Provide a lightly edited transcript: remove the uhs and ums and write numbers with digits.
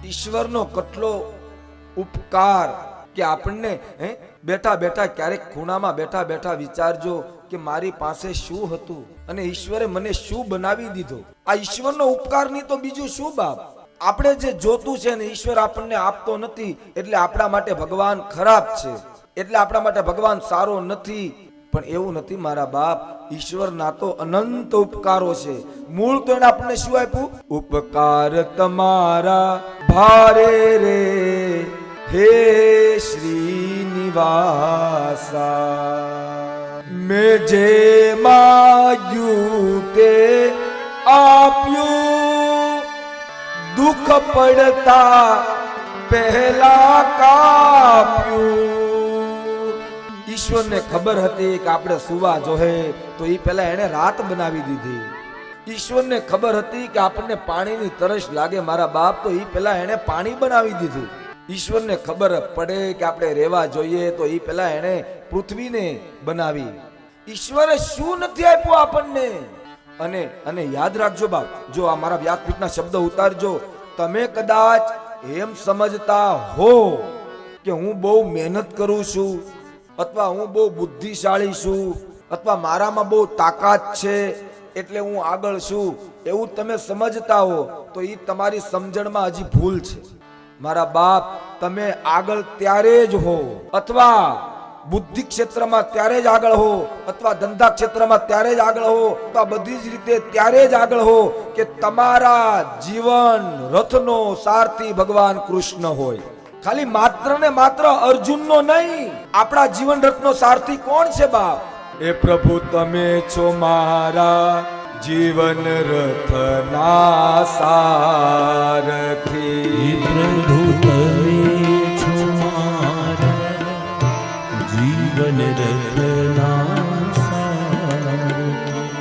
ઈશ્વરનો કેટલો ઉપકાર કે આપણને બેઠા બેઠા ક્યારેક ખૂણામાં બેઠા બેઠા વિચારજો કે મારી પાસે શું હતું અને ઈશ્વરે મને શું બનાવી દીધો. આ ઈશ્વરનો ઉપકાર નહીં તો બીજું શું બાપ. આપણે જે જોતું છે ને ઈશ્વર આપણને આપતો નથી એટલે આપણા માટે ભગવાન ખરાબ છે, એટલે આપણા માટે ભગવાન સારો નથી. પણ એવું નથી મારા બાપ, ઈશ્વરના તો અનંત ઉપકારો છે. મૂળ તો એને આપણને શું આપ્યું? ઉપકાર તમારા ભારે રે હે શ્રીનિવાસા, મેં જે માગ્યું તે આપ્યું, દુઃખ પડતા પહેલા કાપ્યું. ઈશ્વરને ખબર હતી કે આપણે સુવા જોહે તો એ પહેલા એને રાત બનાવી દીધી. ઈશ્વરને ખબર હતી કે આપણને પાણીની તરસ લાગે મારા બાપ, તો એ પહેલા એને પાણી બનાવી દીધું. ઈશ્વરને ખબર પડે કે આપણે રહેવા જોઈએ તો એ પહેલા એને પૃથ્વીને બનાવી. ઈશ્વરે શું નથી આપ્યું આપણને? અને યાદ રાખજો બાપ, જો આ મારા વ્યાસપીઠના શબ્દ ઉતારજો. તમે કદાચ એમ સમજતા હો કે હું બહુ મહેનત કરું છું, અથવા હું બહુ બુદ્ધિશાળી છું, અથવા મારામાં બહુ તાકાત છે એટલે હું આગળ છું, એવું તમે સમજતા હો તો એ તમારી સમજણમાં હજી ભૂલ છે મારા બાપ. તમે આગળ ત્યારે જ હો, અથવા બુદ્ધિ ક્ષેત્રમાં ત્યારે જ આગળ હો, અથવા ધંધા ક્ષેત્રમાં ત્યારે જ આગળ હો, તો આ બધી જ રીતે ત્યારે જ આગળ હો કે તમારા જીવન રથનો સારથી ભગવાન કૃષ્ણ હોય. ખાલી માત્ર ને માત્ર અર્જુનનો નહીં, આપણા જીવન રથનો સારથી કોણ છે બાપ? એ પ્રભુ તમે છો મારા જીવન રથના સારથી. પ્રભુ તમે છો મારા જીવન રથના